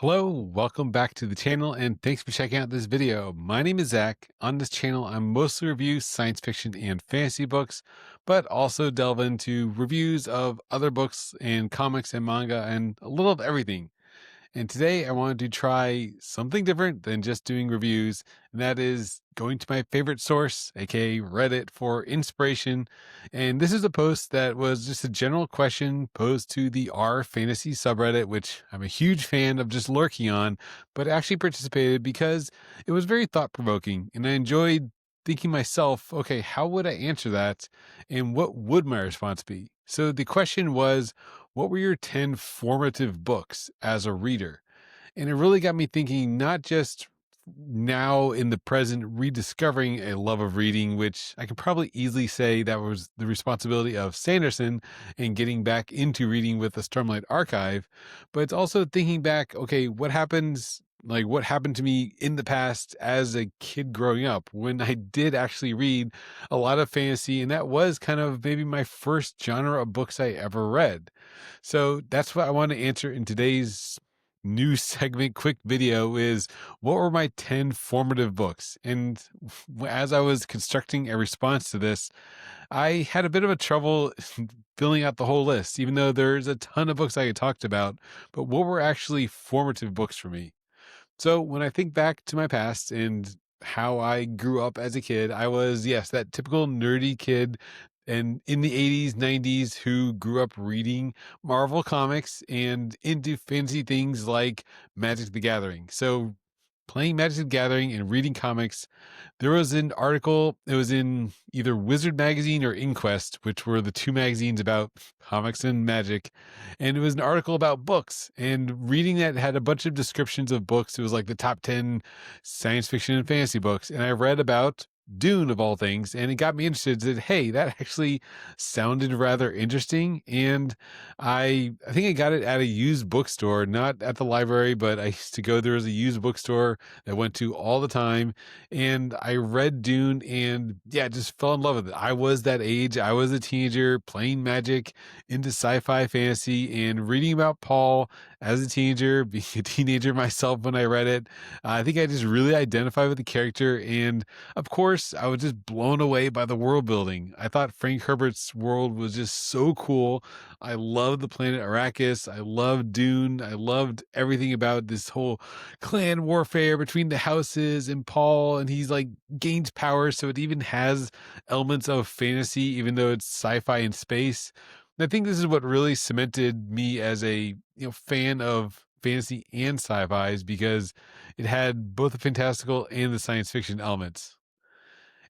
Hello, welcome back to the channel, and thanks for checking out this video. My name is Zach. On this channel, I mostly review science fiction and fantasy books, but also delve into reviews of other books and comics and manga and a little of everything. And today I wanted to try something different than just doing reviews, and that is going to my favorite source, aka Reddit, for inspiration. And this is a post that was just a general question posed to the R Fantasy subreddit, which I'm a huge fan of just lurking on, but actually participated because it was very thought provoking, and I enjoyed thinking myself, okay, how would I answer that? And what would my response be? So the question was, what were your 10 formative books as a reader? And it really got me thinking, not just now in the present, rediscovering a love of reading, which I could probably easily say that was the responsibility of Sanderson and getting back into reading with the Stormlight Archive, but it's also thinking back, okay, what happened to me in the past as a kid growing up when I did actually read a lot of fantasy. And that was kind of maybe my first genre of books I ever read. So that's what I want to answer in today's new segment, quick video is what were my 10 formative books? And as I was constructing a response to this, I had a bit of a trouble filling out the whole list, even though there's a ton of books I had talked about, but what were actually formative books for me? So when I think back to my past and how I grew up as a kid, I was, yes, that typical nerdy kid and in the 80s, 90s who grew up reading Marvel comics and into fantasy things like Magic the Gathering. So playing Magic the Gathering and reading comics, there was an article, it was in either Wizard Magazine or Inquest, which were the two magazines about comics and magic. And it was an article about books. And reading that had a bunch of descriptions of books. It was like the top 10 science fiction and fantasy books. And I read about Dune of all things, and it got me interested that, hey, that actually sounded rather interesting. And I think I got it at a used bookstore, not at the library, but I used to go, there was a used bookstore that I went to all the time. And I read Dune and yeah, just fell in love with it. I was that age. I was a teenager playing Magic into sci-fi fantasy and reading about Paul as a teenager, being a teenager myself when I read it. I think I just really identified with the character. And of course, I was just blown away by the world building. I thought Frank Herbert's world was just so cool. I loved the planet Arrakis. I loved Dune. I loved everything about this whole clan warfare between the houses and Paul, and he's like gains power, so it even has elements of fantasy, even though it's sci-fi in space. And I think this is what really cemented me as a fan of fantasy and sci-fi, is because it had both the fantastical and the science fiction elements.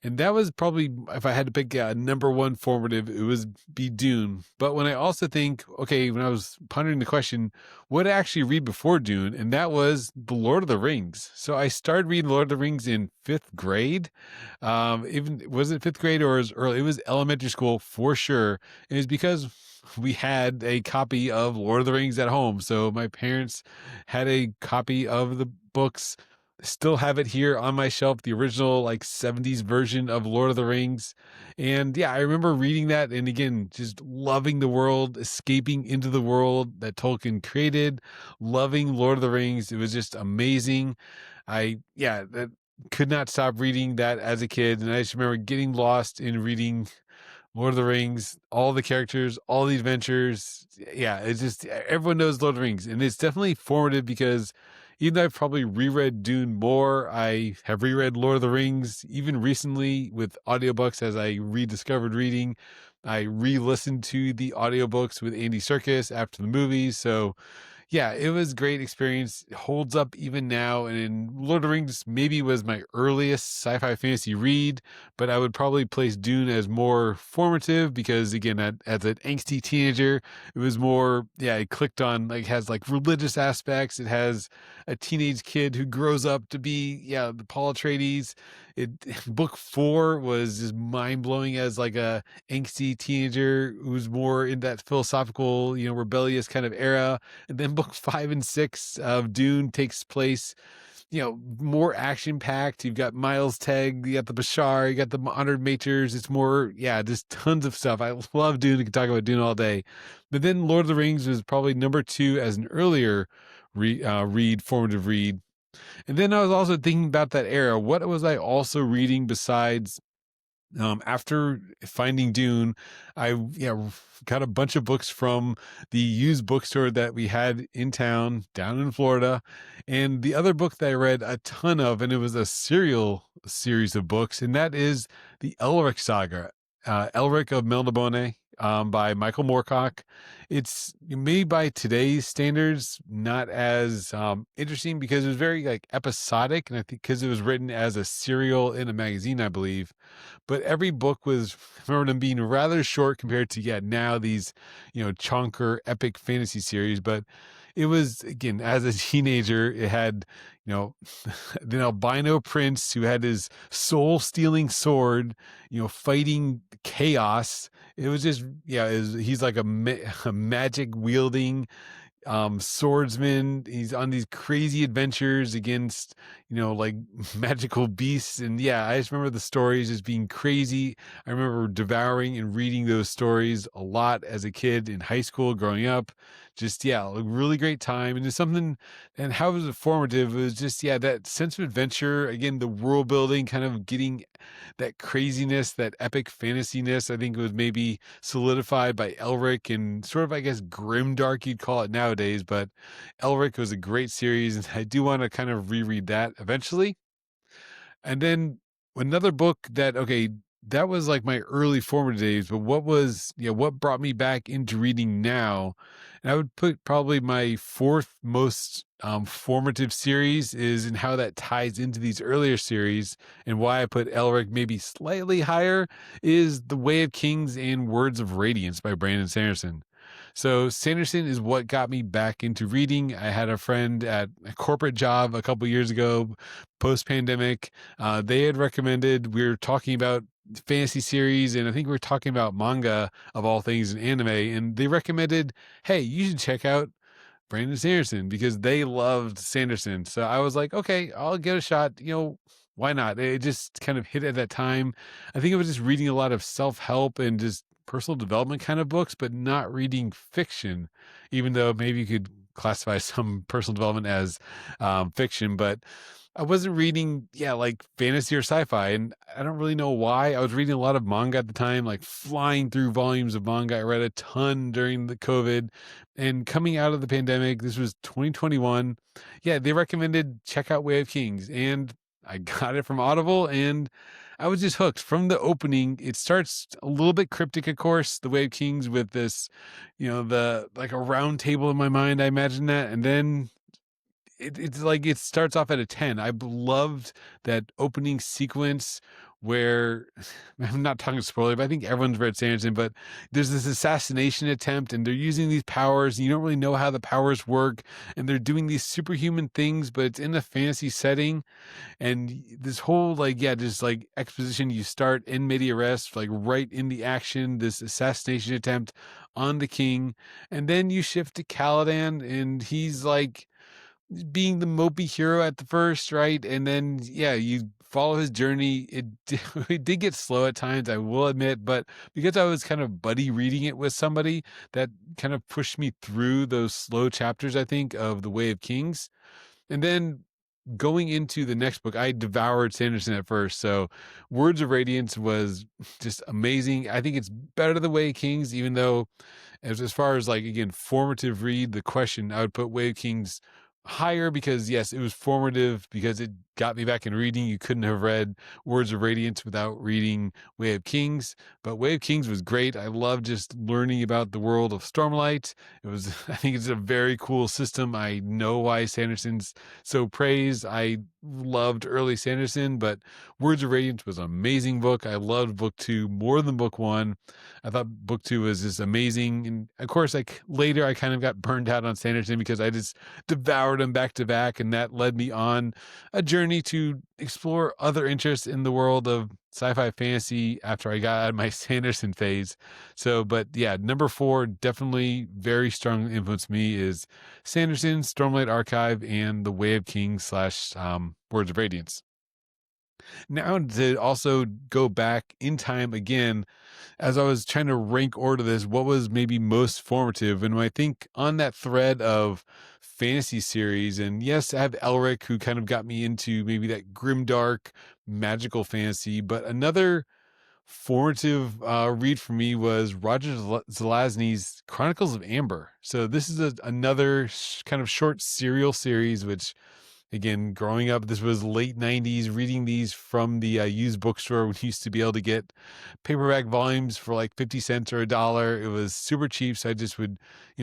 And that was probably, if I had to pick a number one formative, it was be Dune. But when I also think, okay, when I was pondering the question, what did I actually read before Dune? And that was The Lord of the Rings. So I started reading Lord of the Rings in fifth grade. Even was it fifth grade or was early? It was elementary school for sure. It was because we had a copy of Lord of the Rings at home. So my parents had a copy of the books, still have it here on my shelf, the original like 70s version of Lord of the Rings. And yeah, I remember reading that and again, just loving the world, escaping into the world that Tolkien created, loving Lord of the Rings. It was just amazing. That could not stop reading that as a kid. And I just remember getting lost in reading Lord of the Rings, all the characters, all the adventures. Yeah, it's just everyone knows Lord of the Rings. And it's definitely formative because even though I've probably reread Dune more, I have reread Lord of the Rings even recently with audiobooks as I rediscovered reading. I re-listened to the audiobooks with Andy Serkis after the movies. So yeah, it was a great experience. It holds up even now. And in Lord of the Rings maybe was my earliest sci-fi fantasy read, but I would probably place Dune as more formative because again, as an angsty teenager, it was more, yeah, it clicked on, like, has like religious aspects. It has a teenage kid who grows up to be, yeah, the Paul Atreides. It book four was just mind blowing as like a angsty teenager who's more in that philosophical, rebellious kind of era. And then book five and six of Dune takes place, more action packed. You've got Miles Tegg, you got the Bashar, you got the honored maters. It's more, yeah, just tons of stuff. I love Dune. I could talk about Dune all day. But then Lord of the Rings was probably number two as an earlier formative read. And then I was also thinking about that era. What was I also reading besides after finding Dune, I got a bunch of books from the used bookstore that we had in town down in Florida. And the other book that I read a ton of, and it was a serial series of books, and that is the Elric saga, Elric of Melnibone. By Michael Moorcock. It's made by today's standards not as interesting because it was very like episodic, and I think because it was written as a serial in a magazine, I believe, but every book was, I remember them being rather short compared to now these chonker epic fantasy series. But it was, again, as a teenager, it had the albino prince who had his soul stealing sword fighting chaos. It was just he's like a magic wielding swordsman. He's on these crazy adventures against like magical beasts. And I just remember the stories as being crazy. I remember devouring and reading those stories a lot as a kid in high school growing up. Just a really great time. And it's something. And how was it formative? It was just that sense of adventure, again, the world building, kind of getting that craziness, that epic fantasyness. I think it was maybe solidified by Elric and sort of, I guess, Grimdark, you'd call it nowadays. But Elric was a great series, and I do want to kind of reread that eventually. And then another book that was like my early formative days, but what brought me back into reading now? And I would put probably my fourth most formative series is in how that ties into these earlier series, and why I put Elric maybe slightly higher is The Way of Kings and Words of Radiance by Brandon Sanderson. So Sanderson is what got me back into reading. I had a friend at a corporate job a couple years ago, post-pandemic. They had recommended, we were talking about fantasy series, and I think we were talking about manga of all things in anime, and they recommended, hey, you should check out Brandon Sanderson because they loved Sanderson. So I was like, okay, I'll give it a shot. Why not? It just kind of hit at that time. I think I was just reading a lot of self-help and just personal development kind of books, but not reading fiction, even though maybe you could classify some personal development as fiction. But I wasn't reading, like fantasy or sci-fi, and I don't really know why. I was reading a lot of manga at the time, like flying through volumes of manga. I read a ton during the COVID, and coming out of the pandemic, this was 2021. They recommended check out Way of Kings, and I got it from Audible, and I was just hooked from the opening. It starts a little bit cryptic, of course, The Way of Kings, with this, the like a round table in my mind. I imagine that, and then it's like it starts off at a 10. I loved that opening sequence where I'm not talking spoiler, but I think everyone's read Sanderson, but there's this assassination attempt and they're using these powers and you don't really know how the powers work, and they're doing these superhuman things, but it's in a fantasy setting. And this whole just like exposition, you start in media res, like right in the action, this assassination attempt on the king, and then you shift to Caladan and he's like being the mopey hero at the first, right? And then, you follow his journey. It did get slow at times, I will admit, but because I was kind of buddy reading it with somebody, that kind of pushed me through those slow chapters, I think, of The Way of Kings. And then going into the next book, I devoured Sanderson at first. So Words of Radiance was just amazing. I think it's better than The Way of Kings, even though as far as like, again, formative read, the question, I would put Way of Kings higher because yes, it was formative because it got me back in reading. You couldn't have read Words of Radiance without reading Way of Kings, but Way of Kings was great. I love just learning about the world of Stormlight. It was, I think it's a very cool system. I know why Sanderson's so praised. I loved early Sanderson, but Words of Radiance was an amazing book. I loved book 2 more than book 1. I thought book 2 was just amazing. And of course, like later I kind of got burned out on Sanderson because I just devoured them back to back. And that led me on a journey to explore other interests in the world of sci-fi fantasy after I got out of my Sanderson phase. So, but number 4, definitely very strong influence me is Sanderson, Stormlight Archive, and The Way of Kings / Words of Radiance. Now to also go back in time again, as I was trying to rank order this, what was maybe most formative? And when I think on that thread of fantasy series, and yes, I have Elric, who kind of got me into maybe that grimdark magical fantasy, but another formative read for me was Roger Zelazny's Chronicles of Amber. So this is another kind of short serial series, which again, growing up, this was late 90s, reading these from the used bookstore. We used to be able to get paperback volumes for like 50 cents or $1. It was super cheap. So I just would,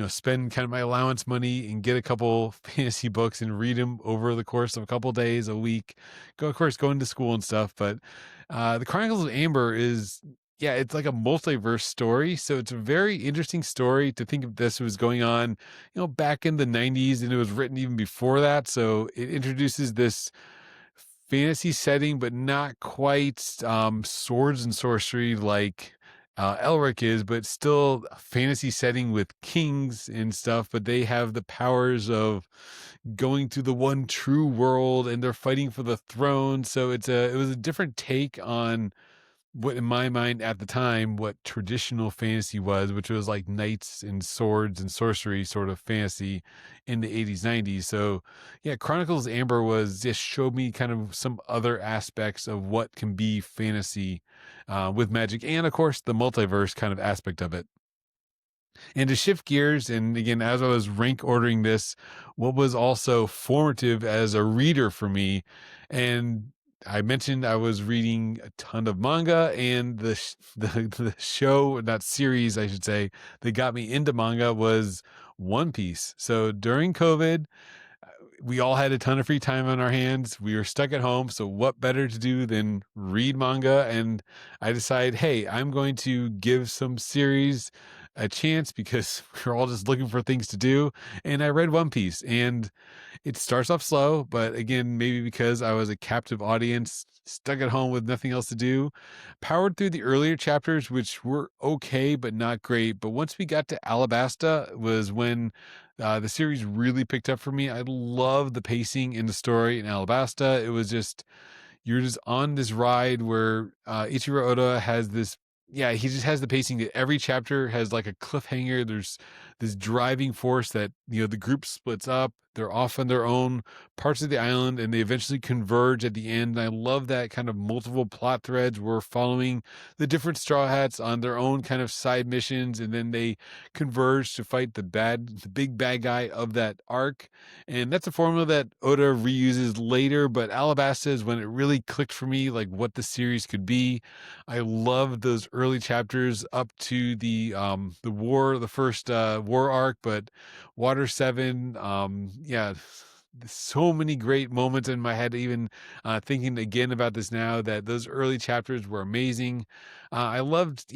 spend kind of my allowance money and get a couple fantasy books and read them over the course of a couple days, a week. Of course, going to school and stuff. But the Chronicles of Amber is, yeah, it's like a multiverse story. So it's a very interesting story to think if this was going on, back in the 90s, and it was written even before that. So it introduces this fantasy setting, but not quite swords and sorcery like Elric is, but still a fantasy setting with kings and stuff. But they have the powers of going to the one true world, and they're fighting for the throne. So it was a different take on what, in my mind at the time, what traditional fantasy was, which was like knights and swords and sorcery sort of fantasy in the 80s, 90s. So yeah, Chronicles Amber was just showed me kind of some other aspects of what can be fantasy with magic, and of course the multiverse kind of aspect of it. And to shift gears, and again, as I was rank ordering this, what was also formative as a reader for me, and I mentioned I was reading a ton of manga, and the show, that series, I should say, that got me into manga was One Piece. So during COVID, we all had a ton of free time on our hands. We were stuck at home. So what better to do than read manga? And I decided, hey, I'm going to give some series a chance because we're all just looking for things to do. And I read One Piece, and it starts off slow, but again, maybe because I was a captive audience, stuck at home with nothing else to do, powered through the earlier chapters, which were okay, but not great. But once we got to Alabasta was when the series really picked up for me. I love the pacing in the story in Alabasta. It was just, you're just on this ride where Ichiro Oda has this, yeah, he just has the pacing that every chapter has like a cliffhanger. There's this driving force that, the group splits up. They're off on their own parts of the island, and they eventually converge at the end. And I love that kind of multiple plot threads. We're following the different Straw Hats on their own kind of side missions, and then they converge to fight the big bad guy of that arc. And that's a formula that Oda reuses later, but Alabasta is when it really clicked for me, like what the series could be. I loved those early chapters up to the first war arc, but Water 7, yeah, so many great moments in my head, even thinking again about this now, that those early chapters were amazing. I loved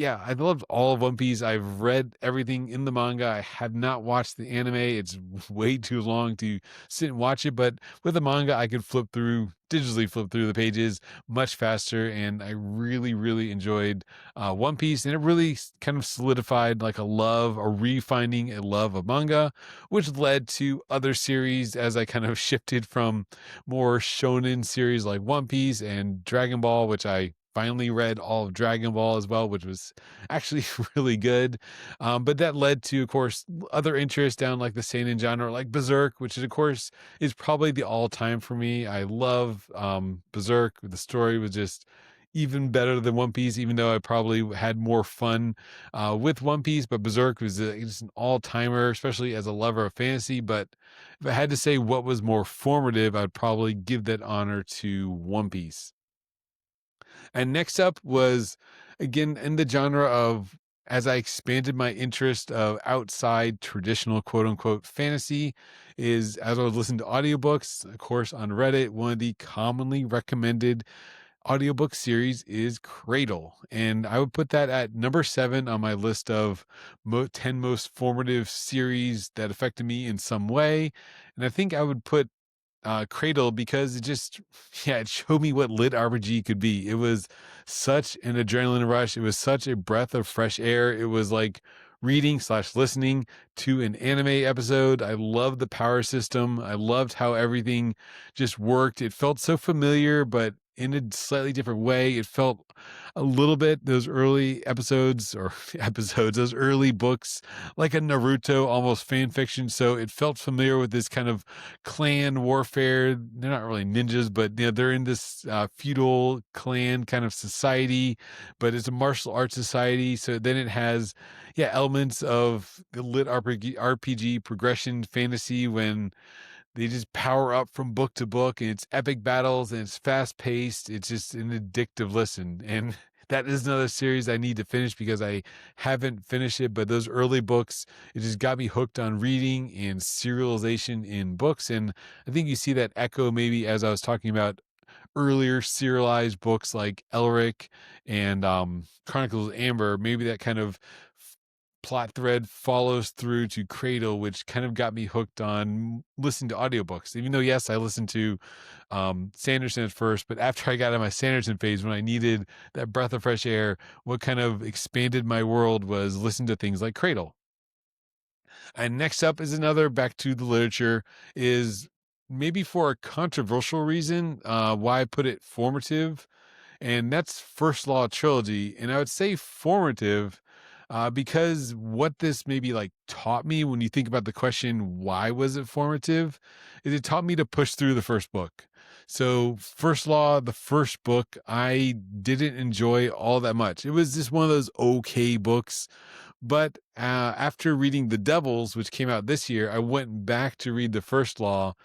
all of One Piece. I've read everything in the manga. I have not watched the anime. It's way too long to sit and watch it, but with the manga, I could digitally flip through the pages much faster. And I really, really enjoyed One Piece, and it really kind of solidified like a refinding a love of manga, which led to other series as I kind of shifted from more shonen series like One Piece and Dragon Ball, which I finally read all of Dragon Ball as well, which was actually really good. But that led to, of course, other interests down like the seinen genre, like Berserk, which is, of course, is probably the all-time for me. I love Berserk. The story was just even better than One Piece, even though I probably had more fun with One Piece. But Berserk was just an all-timer, especially as a lover of fantasy. But if I had to say what was more formative, I'd probably give that honor to One Piece. And next up was, again, in the genre of, as I expanded my interest of outside traditional quote unquote fantasy, is as I was listening to audiobooks, of course, on Reddit, one of the commonly recommended audiobook series is Cradle. And I would put that at number 7 on my list of 10 most formative series that affected me in some way. And I think I would put Cradle because it showed me what LitRPG could be. It was such an adrenaline rush. It was such a breath of fresh air. It was like reading/listening to an anime episode. I loved the power system. I loved how everything just worked. It felt so familiar, but in a slightly different way. It felt a little bit, those early episodes or episodes, those early books, like a Naruto almost fan fiction. So it felt familiar with this kind of clan warfare. They're not really ninjas, but they're in this feudal clan kind of society, but it's a martial arts society. So then it has, elements of the lit RPG progression fantasy when they just power up from book to book, and it's epic battles and it's fast paced. It's just an addictive listen. And that is another series I need to finish because I haven't finished it. But those early books, it just got me hooked on reading and serialization in books. And I think you see that echo maybe as I was talking about earlier serialized books like Elric and Chronicles of Amber. Maybe that kind of plot thread follows through to Cradle, which kind of got me hooked on listening to audiobooks. Even though, yes, I listened to Sanderson at first, but after I got in my Sanderson phase, when I needed that breath of fresh air, what kind of expanded my world was listening to things like Cradle. And next up is another, back to the literature, is maybe for a controversial reason, why I put it formative, and that's First Law Trilogy. And I would say formative because what this maybe like taught me when you think about the question, why was it formative, is it taught me to push through the first book. So First Law, the first book, I didn't enjoy all that much. It was just one of those okay books. But after reading The Devils, which came out this year, I went back to read the First Law.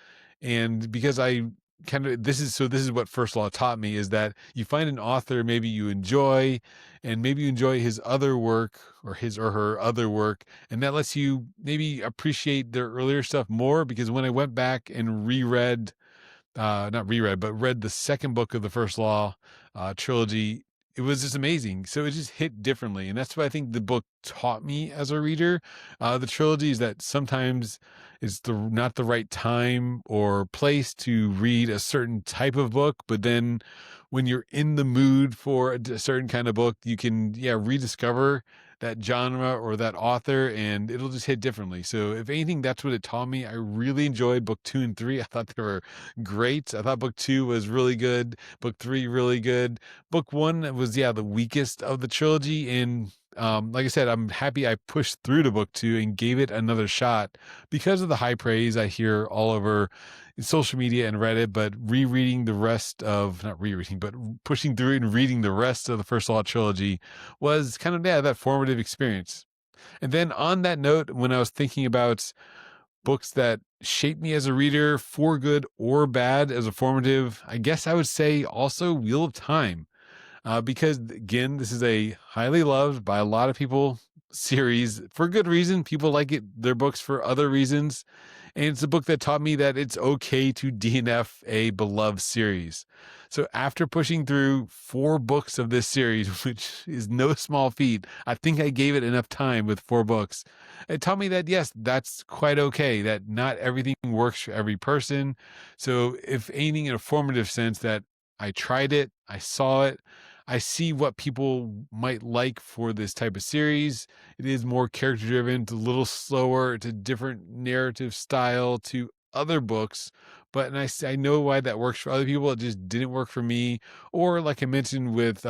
And because I kind of, this is what First Law taught me, is that you find an author maybe you enjoy, and maybe you enjoy his other work or his or her other work, and that lets you maybe appreciate their earlier stuff more. Because when I went back and reread, not reread, but read the second book of the First Law trilogy, it was just amazing. So it just hit differently. And that's what I think the book taught me as a reader. The trilogy is that sometimes it's not the right time or place to read a certain type of book. But then when you're in the mood for a certain kind of book, you can, rediscover that genre or that author, and it'll just hit differently. So if anything, that's what it taught me. I really enjoyed book 2 and 3. I thought they were great. I thought book 2 was really good. Book 3, really good. Book 1 was, the weakest of the trilogy. And like I said, I'm happy I pushed through to book 2 and gave it another shot because of the high praise I hear all over social media and Reddit. But rereading the rest of, not rereading, but pushing through and reading the rest of the First Law trilogy was kind of, that formative experience. And then on that note, when I was thinking about books that shaped me as a reader for good or bad as a formative, I guess I would say also Wheel of Time. Because again, this is a highly loved by a lot of people series for good reason. People like their books for other reasons. And it's a book that taught me that it's okay to DNF a beloved series. So after pushing through 4 books of this series, which is no small feat, I think I gave it enough time with 4 books. It taught me that, yes, that's quite okay, that not everything works for every person. So if anything, in a formative sense, that I tried it, I saw it, I see what people might like for this type of series. It is more character driven, it's a little slower, it's a different narrative style to other books. But and I know why that works for other people. It just didn't work for me. Or like I mentioned with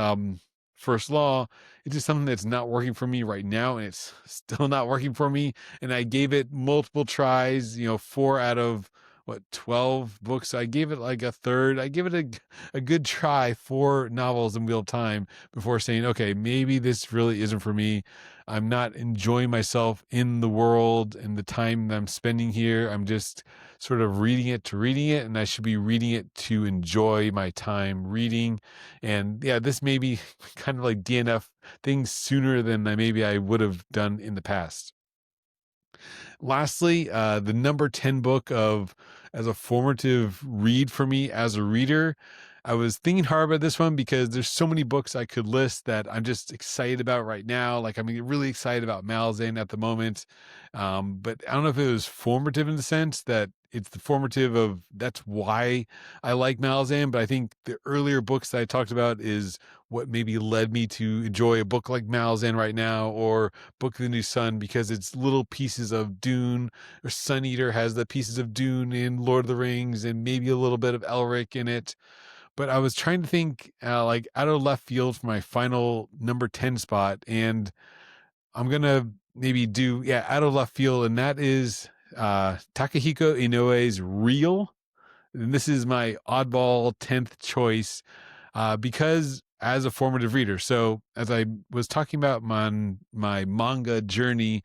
First Law, it's just something that's not working for me right now, and it's still not working for me. And I gave it multiple tries, 4 out of 12 books. I gave it like a third. I give it a good try, 4 novels in Wheel of Time, before saying, okay, maybe this really isn't for me. I'm not enjoying myself in the world and the time that I'm spending here. I'm just sort of reading it to reading it, and I should be reading it to enjoy my time reading. And this may be kind of like DNF things sooner than maybe I would have done in the past. Lastly, the number 10 book as a formative read for me as a reader. I was thinking hard about this one because there's so many books I could list that I'm just excited about right now. Like I'm really excited about Malzahn at the moment. But I don't know if it was formative in the sense that it's the formative of, that's why I like Malzahn. But I think the earlier books that I talked about is what maybe led me to enjoy a book like Malzahn right now, or Book of the New Sun, because it's little pieces of Dune, or Sun Eater has the pieces of Dune in Lord of the Rings, and maybe a little bit of Elric in it. but I was trying to think like out of left field for my final number 10 spot. And I'm going to maybe do, yeah, out of left field. And that is Takahiko Inoue's Real. And this is my oddball 10th choice because as a formative reader. So as I was talking about my manga journey,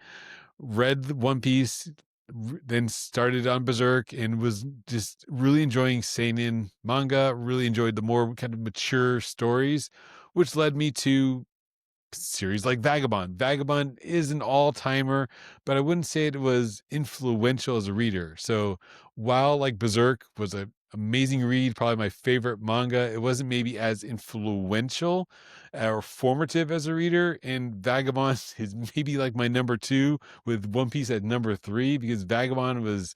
read One Piece, then started on Berserk, and was just really enjoying seinen manga. Really enjoyed the more kind of mature stories, which led me to series like Vagabond. Vagabond is an all-timer, but I wouldn't say it was influential as a reader. So while like Berserk was an amazing read, probably my favorite manga, it wasn't maybe as influential or formative as a reader. And Vagabond is maybe like my number 2 with One Piece at number 3, because Vagabond was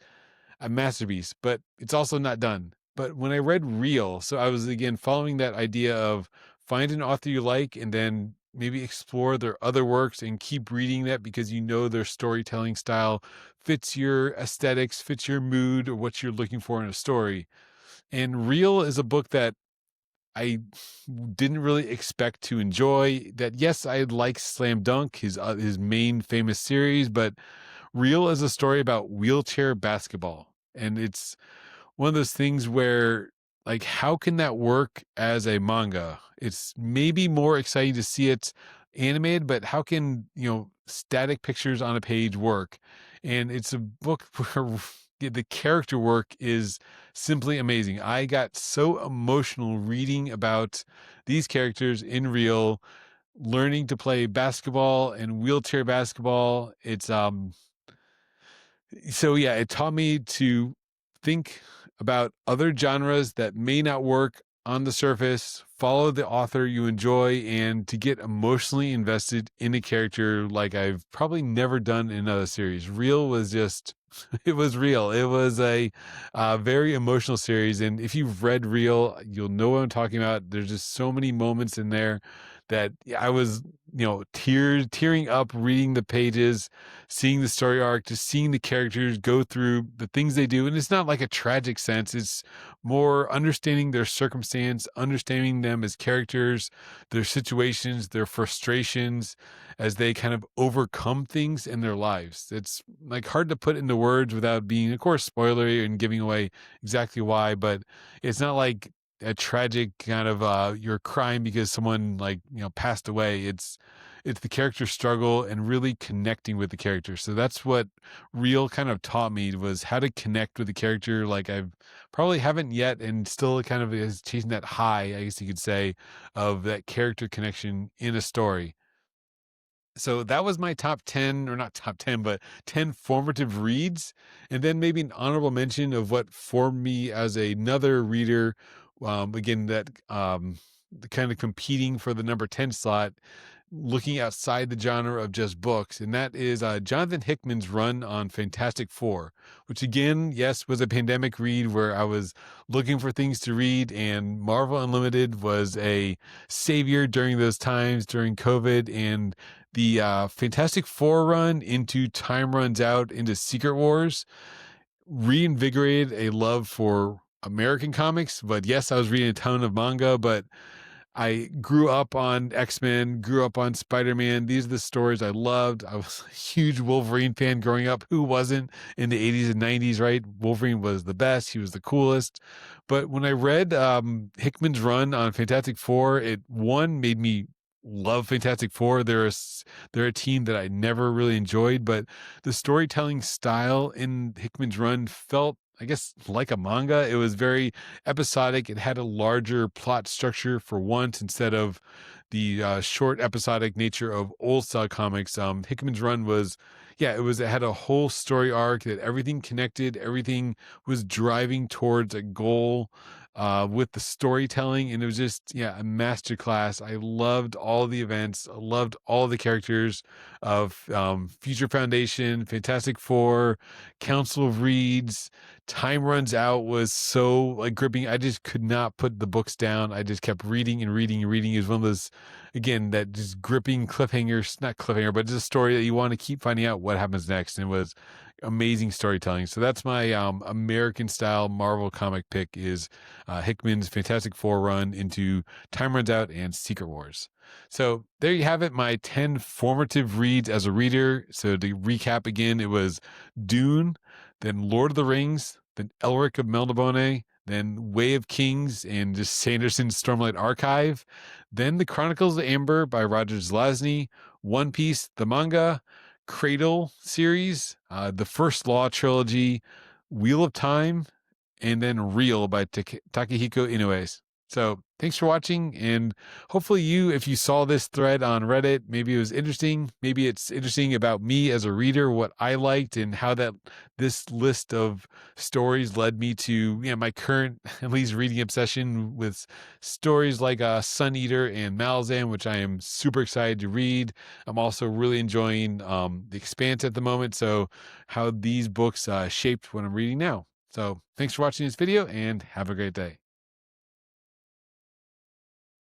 a masterpiece, but it's also not done. But when I read Real, so I was again following that idea of find an author you like and then maybe explore their other works and keep reading that because you know their storytelling style fits your aesthetics, fits your mood, or what you're looking for in a story. And Real is a book that I didn't really expect to enjoy. That yes, I like Slam Dunk, his main famous series, but Real is a story about wheelchair basketball. And it's one of those things where, like, how can that work as a manga? It's maybe more exciting to see it animated, but how can, static pictures on a page work? And it's a book where the character work is simply amazing. I got so emotional reading about these characters in Real, learning to play basketball and wheelchair basketball. It's so yeah, it taught me to think about other genres that may not work on the surface, follow the author you enjoy, and to get emotionally invested in a character like I've probably never done in another series. Real was just, it was real. It was a very emotional series. And if you've read Real, you'll know what I'm talking about. There's just so many moments in there that I was, tearing up reading the pages, seeing the story arc, just seeing the characters go through the things they do. And it's not like a tragic sense. It's more understanding their circumstance, understanding them as characters, their situations, their frustrations as they kind of overcome things in their lives. It's like hard to put into words without being, of course, spoilery and giving away exactly why, but it's not like a tragic kind of you're crying because someone passed away. It's the character struggle and really connecting with the character. So that's what Real kind of taught me, was how to connect with the character like I've probably haven't yet, and still kind of is chasing that high, I guess you could say, of that character connection in a story. So that was my top 10, or not top 10, but 10 formative reads. And then maybe an honorable mention of what formed me as another reader. Again, that the kind of competing for the number 10 slot, looking outside the genre of just books. And that is Jonathan Hickman's run on Fantastic Four, which again, yes, was a pandemic read where I was looking for things to read, and Marvel Unlimited was a savior during those times, during COVID. And the Fantastic Four run into Time Runs Out into Secret Wars reinvigorated a love for American comics. But yes, I was reading a ton of manga, but I grew up on X-Men, grew up on Spider-Man. These are the stories I loved. I was a huge Wolverine fan growing up. Who wasn't in the 80s and 90s, right? Wolverine was the best. He was the coolest. But when I read Hickman's run on Fantastic Four, it made me love Fantastic Four. They're a team that I never really enjoyed, but the storytelling style in Hickman's run felt, I guess, like a manga. It was very episodic. It had a larger plot structure for once, instead of the short episodic nature of old style comics. Hickman's run was, yeah, it had a whole story arc that everything connected, everything was driving towards a goal with the storytelling. And it was just, yeah, a masterclass. I loved all the events. I loved all the characters of Future Foundation, Fantastic Four, Council of Reeds. Time Runs Out was so like gripping. I just could not put the books down. I just kept reading and reading and reading. It was one of those, again, that just gripping cliffhangers, not cliffhanger, but just a story that you want to keep finding out what happens next. And it was amazing storytelling. So that's my American style Marvel comic pick is Hickman's Fantastic Four run into Time Runs Out and Secret Wars. So there you have it, my 10 formative reads as a reader. So to recap again, it was Dune, then Lord of the Rings, then Elric of Melnibone, then Way of Kings and just Sanderson's Stormlight Archive, then The Chronicles of Amber by Roger Zelazny, One Piece, the manga, Cradle series, the First Law trilogy, Wheel of Time, and then Real by Takehiko Inoue. So thanks for watching, and hopefully if you saw this thread on Reddit, maybe it was interesting. Maybe it's interesting about me as a reader, what I liked, and how this list of stories led me to my current, at least, reading obsession with stories like Sun Eater and Malazan, which I am super excited to read. I'm also really enjoying The Expanse at the moment, so how these books shaped what I'm reading now. So thanks for watching this video, and have a great day.